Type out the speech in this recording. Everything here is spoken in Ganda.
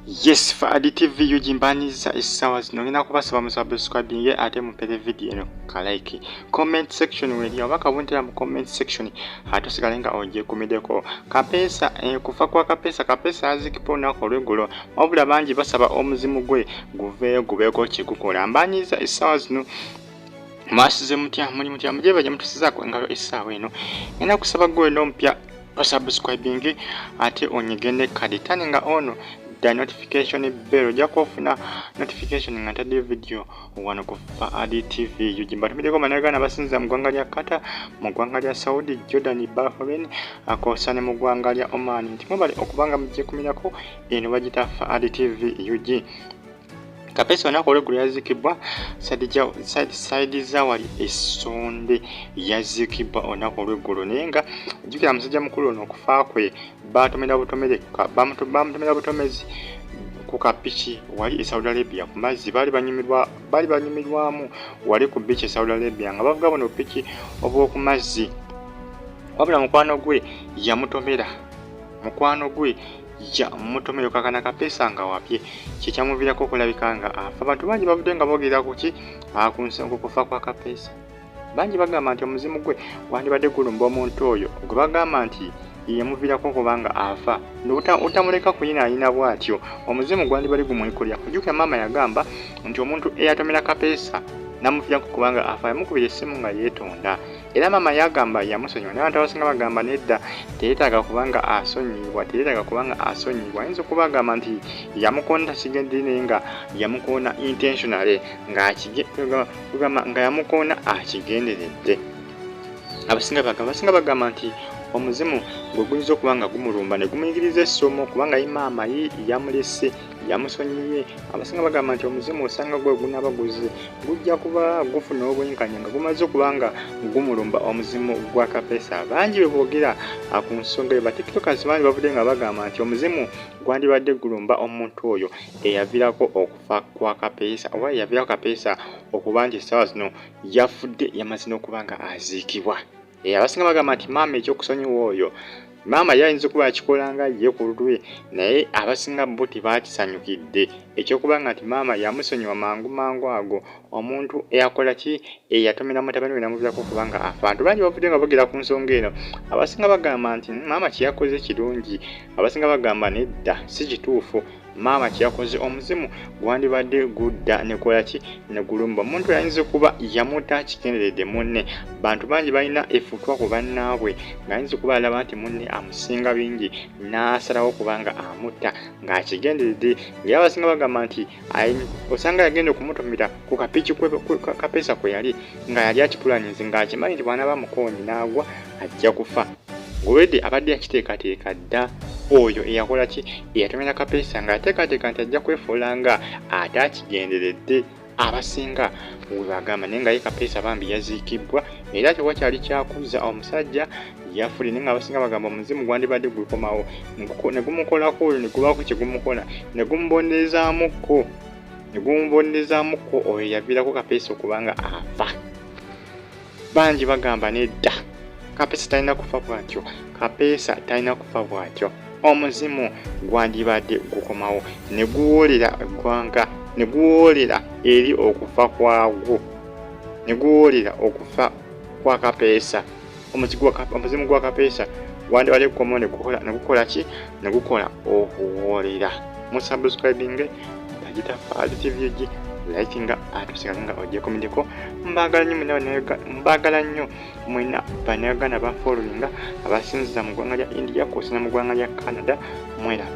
Yes, for ADTV yujimbaniza essaawa zino ngenda kubasaba musubscribing ate mupere video eno like comment section weli obaka buntera mu comment section ate osigale nga ogyekumiddeko. Kapeesa kufa kwa Kapeesa azikipona olweggulo wabula bangi basaba omuzimu gwe guveeyo gubeeko kigukola. Mbanyiza essaawa zino mwasize mutya mujeba gye mutusizaako engalo essaawa eno ngenda kusaba gwe n'omupya subscribing ate onyigende kadi taninga ono the notification bell jakofuna notification nga ntadde video wano ku ADTV yujimba tumideko managana basinza mu ggwanga lya Kata, mu ggwanga lya Saudi, Jordan, Bahrain, akosane mu ggwanga lya Oman. Nti mwebale okubanga mujje kumirako eno bagita ADTV UG. Kapeesa onako olweggulo yazikibwa side zawali essonde yazikibwa onako olweggulo naye nga jjukira musajja mukulu ono okufa kwe bamutomera butomezi ku kapiki wali e Saudi Arabia ku mazzi bali banyumirwamu wali ku beach e Saudi Arabia nga bavuga buno piki obw'oku mazzi wabula mukwano gwe yamutomera mutomero kakana Kapeesa nga wapye kikyamuviirako okulabika nga afa. Abantu bangi bavudde nga boogera kuki ku nsonga kufa kwa Kapeesa. Bangi bagamba nti omuzimu gwe wandibadde gulumba omuntu oyo gwe bagamba nti yamuviirako kubanga afa otamuleka kuyinaayina bw'atyo omuzimu gwandibadde gumwikulya. Ojjukira maama yagamba nti omuntu eyatomera Kapeesa namuviirako kubanga afa yamukubira essimu nga yeetonda era maama yagamba yamusonyiwa naye abantu abasinga bagamba nedda teyeetaaga kubanga asonyiibwa ayinza okubagamba nti yamukonda kigendere naye nga yamukoona intentionally nga yamukoona akigenderedde. Abasinga bagamba nti omuzimu gwe guyinza okuba nga gumulumba ne gumuyigiriza essomo kubanga ye maama ye yamulese yamusonyiye. Abasinga bagamba nti omuzimu osanga gwe gunaaba gujja kuba gufuna obwenkanya nga gumaze okuba nga gumulumba omuzimu gwa Kapeesa. Bangi bwe boogera ku nsonga eyo batiktokers bangi bavudde nga bagamba nti omuzimu gwandibadde gulumba omuntu oyo eyaviirako okufa kwa Kapeesa oba eyaviirako Kapeesa okuba nti essaawa zino yafudde yamaze n'okuba nga aziikibwa. Abasinga bagamba nti maama ekyokusonyiwa oyo maama yayinza okuba akikolanga ye ku lulwe naye abasinga bo tebakisanyukidde ekyokubanga nti maama yamusonyiwa mangu ago omuntu eyakola ki eyatomera mutabani we namuviirako okubanga afa. Abantu bangi bavudde nga boogera ku nsonga eno. Abasinga bagamba nti maama kyeyakoze kirungi, abasinga bagamba nedda si kituufu. Maama kyeyakoze omuzimu gwandibadde gudda nekola ki negulumba omuntu ayinza okuba yamuta kigenderedde munne. Bantu bangi balina efuutwa ku bannaabwe ng'ayinza okuba alaba nti munne amusinga bingi n'asalawo kubanga amutta ng'akigenderedde. Ng'era abasinga bagamba nti osanga yagenda okumutomera ku kapiki Kapeesa kwe yali nga yali akipulaninze ng'akimanyi nti bw'anaaba mukoonyi n'agwa ajja kufa. Gwewedde abadde akiteekateeka dda oyo eyakola ki eyatomera Kapeesa ng'ateekateeka nti ajja kwefuula nga ate akigenderedde. Abasinga we bagamba naye nga ye Kapeesa bambi yaziikibwa era kyowa kyali kyakuza omusajja yafudde naye nga abasinga bagamba omuzimu gwandibadde gukomawo ne gumukolako oyo ne gubaako kye gumukola ne gumubonerezaamuko oyo yaviirako Kapeesa okubanga afa. Bangi bagamba nedda Kapeesa talina kufa bw'atyo, Kapeesa talina kufa bw'atyo. Omuzimu gwandibadde gukomawo ne guwoolera eggwanga ne guwoolera eri okufa kwagwo ne guwoolera okufa kwa Kapeesa. Omuzimu gwa Kapeesa gwandibadde gukomawo ne gukola ki ne gukola okuwoolera. Musubscribing bagita ADTV UG likinga atusigala nga ogyekumiddeko. Mbagala nnyo mwena banagana ba followinga abasinziza mu ggwanga lya India kw'osinga mu ggwanga lya Canada mwena.